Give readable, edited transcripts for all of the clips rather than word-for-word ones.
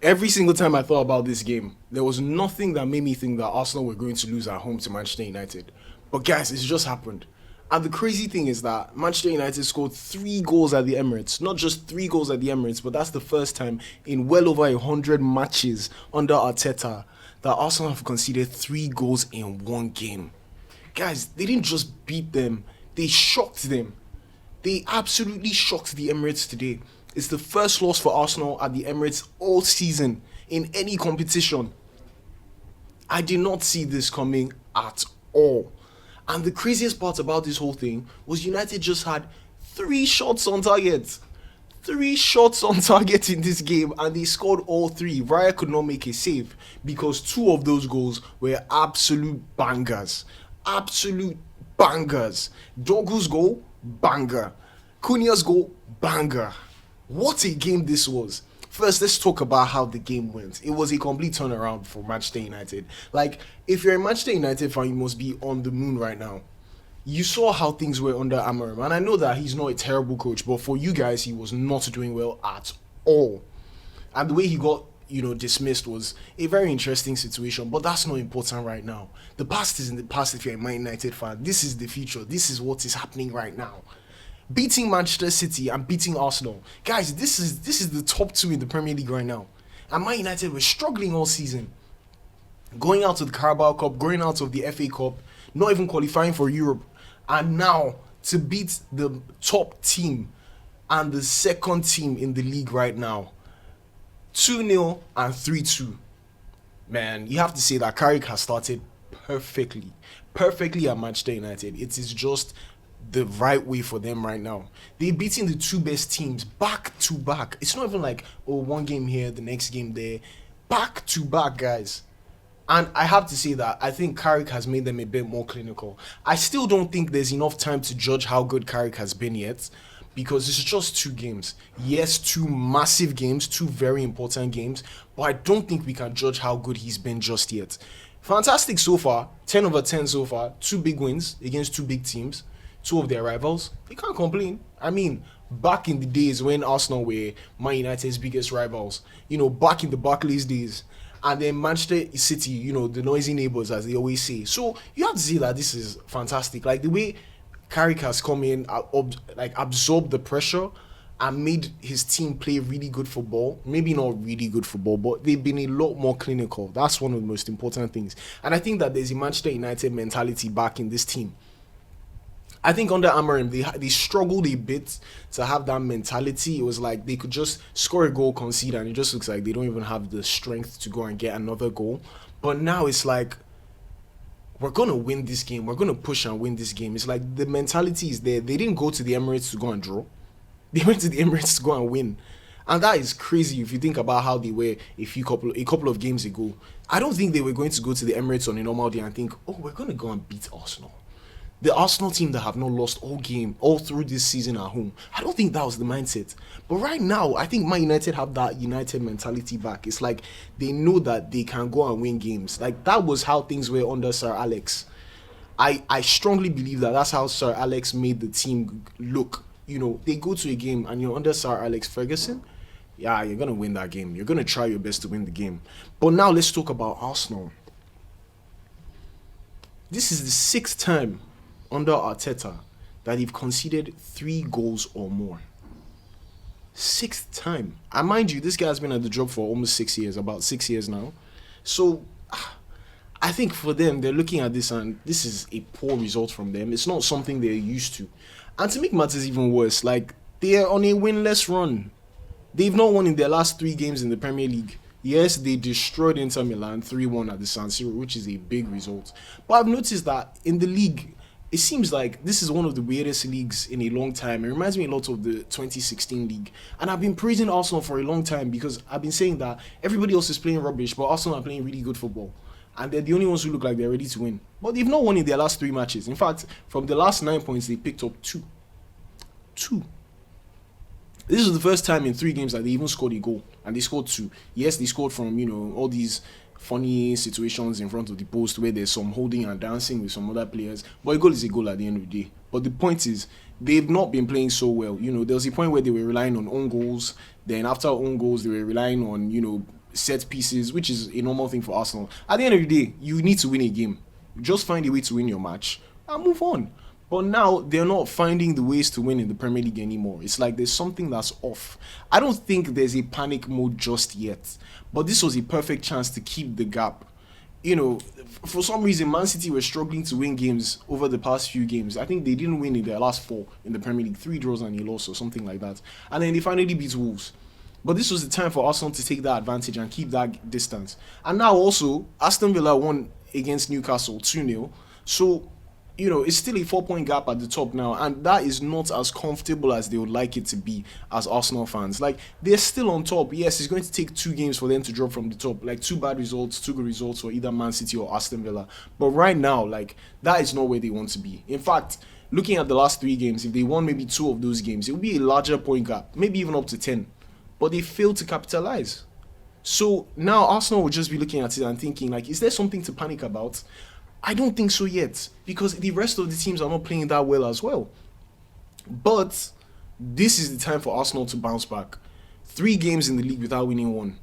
Every single time I thought about this game, there was nothing that made me think that Arsenal were going to lose at home to Manchester United. But guys, it's just happened. And the crazy thing is that Manchester United scored 3 goals at the Emirates. Not just 3 goals at the Emirates, but that's the first time in well over 100 matches under Arteta that Arsenal have conceded 3 goals in one game. Guys, they didn't just beat them, they shocked them. They absolutely shocked the Emirates today. It's the first loss for Arsenal at the Emirates all season in any competition. I did not see this coming at all. And the craziest part about this whole thing was United just had 3 shots on target. 3 shots on target in this game, and they scored all 3. Raya could not make a save because 2 of those goals were absolute bangers. Absolute bangers. Dogu's goal, banger. Cunha's goal, banger. What a game this was. First, let's talk about how the game went. It was a complete turnaround for Manchester United. Like, if you're a Manchester United fan, you must be on the moon right now. You saw how things were under Amorim, and I know that he's not a terrible coach, but for you guys, he was not doing well at all. And the way he got, dismissed was a very interesting situation, but that's not important right now. The past is in the past if you're a Man United fan. This is the future. This is what is happening right now. Beating Manchester City and beating Arsenal. Guys, this is the top 2 in the Premier League right now. And Man United were struggling all season. Going out of the Carabao Cup, going out of the FA Cup, not even qualifying for Europe. And now to beat the top team and the second team in the league right now. 2-0 and 3-2. Man, you have to say that Carrick has started perfectly. Perfectly at Manchester United. It is just the right way for them right now. They're beating the 2 best teams back to back. It's not even like, one game here, the next game there. Back to back, guys. And I have to say that I think Carrick has made them a bit more clinical. I still don't think there's enough time to judge how good Carrick has been yet, because it's just 2 games. Yes, 2 massive games, 2 very important games, but I don't think we can judge how good he's been just yet. Fantastic so far, 10 over 10 so far, 2 big wins against 2 big teams. 2 of their rivals. You can't complain. I mean, back in the days when Arsenal were Man United's biggest rivals, back in the Barclays days, and then Manchester City, the noisy neighbors, as they always say. So you have to see that this is fantastic. Like the way Carrick has come in, absorbed the pressure and made his team play really good football. Maybe not really good football, but they've been a lot more clinical. That's one of the most important things. And I think that there's a Manchester United mentality back in this team. I think under Amorim, they struggled a bit to have that mentality. It was like they could just score a goal, concede, and it just looks like they don't even have the strength to go and get another goal. But now it's like, we're going to win this game. We're going to push and win this game. It's like the mentality is there. They didn't go to the Emirates to go and draw. They went to the Emirates to go and win. And that is crazy if you think about how they were a couple of games ago. I don't think they were going to go to the Emirates on a normal day and think, we're going to go and beat Arsenal. The Arsenal team that have not lost all through this season at home. I don't think that was the mindset. But right now, I think Man United have that United mentality back. It's like they know that they can go and win games. Like that was how things were under Sir Alex. I strongly believe that that's how Sir Alex made the team look. They go to a game and you're under Sir Alex Ferguson. Yeah, you're going to win that game. You're going to try your best to win the game. But now let's talk about Arsenal. This is the 6th time under Arteta that they've conceded 3 goals or more. 6th time. And mind you, this guy has been at the job for almost 6 years, about 6 years now. So I think for them, they're looking at this and this is a poor result from them. It's not something they're used to. And to make matters even worse, they're on a winless run. They've not won in their last 3 games in the Premier League. Yes, they destroyed Inter Milan 3-1 at the San Siro, which is a big result. But I've noticed that in the league, it seems like this is one of the weirdest leagues in a long time. It reminds me a lot of the 2016 league. And I've been praising Arsenal for a long time because I've been saying that everybody else is playing rubbish, but Arsenal are playing really good football. And they're the only ones who look like they're ready to win. But they've not won in their last 3 matches. In fact, from the last 9 points, they picked up 2. 2. This is the first time in 3 games that they even scored a goal. And they scored 2. Yes, they scored from, all these funny situations in front of the post where there's some holding and dancing with some other players, but a goal is a goal at the end of the day. But the point is, they've not been playing so well. There was a point where they were relying on own goals. Then after own goals, they were relying on set pieces, which is a normal thing for Arsenal. At the end of the day, you need to win a game. Just find a way to win your match and move on. But now they're not finding the ways to win in the Premier League anymore. It's like there's something that's off. I don't think there's a panic mode just yet. But this was a perfect chance to keep the gap. For some reason, Man City were struggling to win games over the past few games. I think they didn't win in their last 4 in the Premier League, 3 draws and a loss or something like that. And then they finally beat Wolves. But this was the time for Arsenal to take that advantage and keep that distance. And now also, Aston Villa won against Newcastle 2-0. So, it's still a 4-point gap at the top now, and that is not as comfortable as they would like it to be as Arsenal fans. Like, they're still on top. Yes, it's going to take 2 games for them to drop from the top. Like, 2 bad results, 2 good results for either Man City or Aston Villa. But right now, like, that is not where they want to be. In fact, looking at the last 3 games, if they won maybe 2 of those games, it would be a larger point gap, maybe even up to 10. But they failed to capitalize. So now Arsenal will just be looking at it and thinking, like, is there something to panic about? I don't think so yet, because the rest of the teams are not playing that well as well. But this is the time for Arsenal to bounce back. 3 games in the league without winning 1.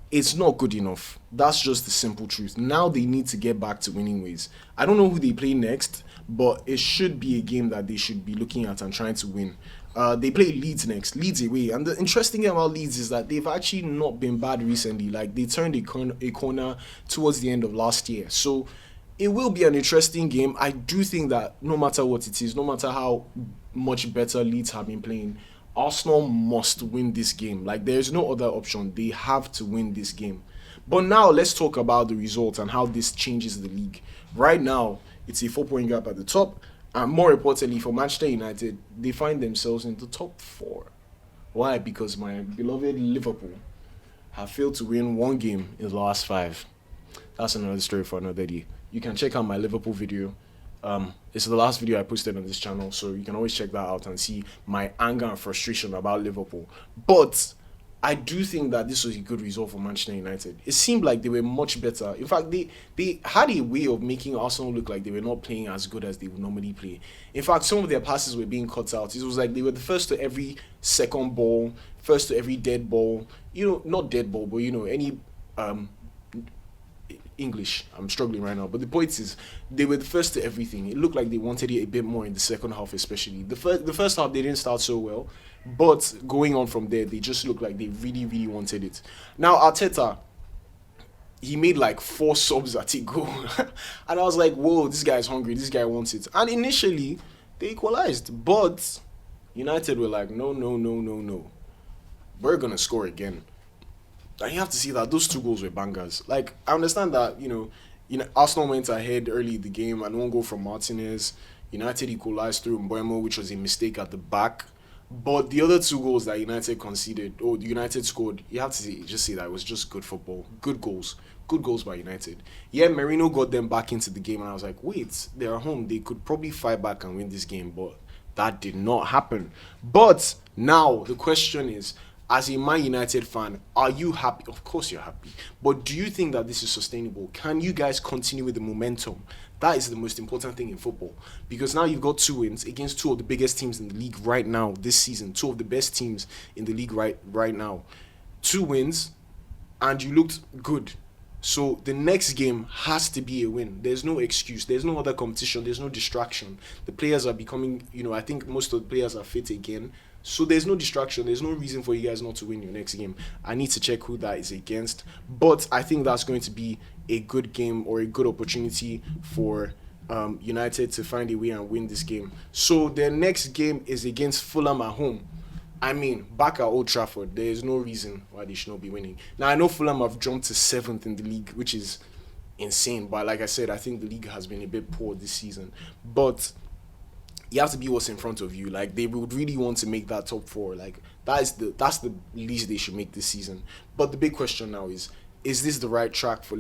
It's not good enough. That's just the simple truth. Now they need to get back to winning ways. I don't know who they play next, but it should be a game that they should be looking at and trying to win. They play Leeds next, Leeds away. And the interesting thing about Leeds is that they've actually not been bad recently. Like, they turned a corner towards the end of last year. So it will be an interesting game. I do think that no matter what it is, no matter how much better Leeds have been playing, Arsenal must win this game. Like, there's no other option. They have to win this game. But now let's talk about the result and how this changes the league. Right now, it's a 4-point gap at the top. And more importantly, for Manchester United, they find themselves in the top 4. Why? Because my beloved Liverpool have failed to win 1 game in the last 5. That's another story for another day. You can check out my Liverpool video. It's the last video I posted on this channel, so you can always check that out and see my anger and frustration about Liverpool. But I do think that this was a good result for Manchester United. It seemed like they were much better. In fact, they had a way of making Arsenal look like they were not playing as good as they would normally play. In fact, some of their passes were being cut out. It was like they were the first to every second ball, first to every dead ball. Not dead ball, but any English. I'm struggling right now. But the point is, they were the first to everything. It looked like they wanted it a bit more in the second half, especially. The first half, they didn't start so well. But going on from there, they just looked like they really, really wanted it. Now, Arteta, he made like 4 subs at a go. And I was like, whoa, this guy's hungry. This guy wants it. And initially, they equalized. But United were like, no. We're going to score again. And you have to see that those 2 goals were bangers. Like, I understand that, Arsenal went ahead early in the game and 1 goal from Martinez. United equalized through Mbeumo, which was a mistake at the back. But the other 2 goals that United conceded, United scored, you have to just say that it was just good football. Good goals. Good goals by United. Yeah, Merino got them back into the game, and I was like, wait, they're at home. They could probably fight back and win this game, but that did not happen. But now the question is, as a Man United fan, are you happy? Of course you're happy. But do you think that this is sustainable? Can you guys continue with the momentum? That is the most important thing in football. Because now you've got 2 wins against 2 of the biggest teams in the league right now this season. 2 of the best teams in the league right now. 2 wins, and you looked good. So the next game has to be a win. There's no excuse. There's no other competition. There's no distraction. The players are becoming, I think most of the players are fit again. So there's no distraction. There's no reason for you guys not to win your next game. I need to check who that is against. But I think that's going to be a good game or a good opportunity for United to find a way and win this game. So their next game is against Fulham at home. I mean, back at Old Trafford, there is no reason why they should not be winning. Now, I know Fulham have jumped to 7th in the league, which is insane. But like I said, I think the league has been a bit poor this season. But you have to be what's in front of you. Like, they would really want to make that top 4. Like, that's the least they should make this season. But the big question now is this the right track for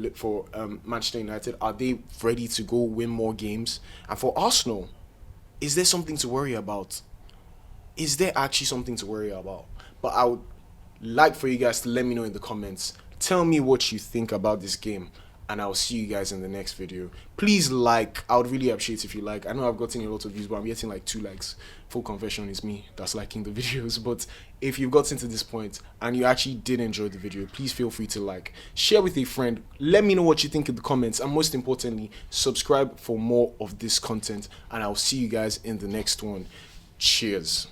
Manchester United? Are they ready to go win more games? And for Arsenal, is there something to worry about? Is there actually something to worry about? But I would like for you guys to let me know in the comments. Tell me what you think about this game. and I'll see you guys in the next video. Please like. I would really appreciate if you like. I know I've gotten a lot of views, but I'm getting like 2 likes. Full confession, is me that's liking the videos. But if you've gotten to this point and you actually did enjoy the video, please feel free to like, share with a friend, let me know what you think in the comments, and most importantly, subscribe for more of this content, and I'll see you guys in the next one. Cheers.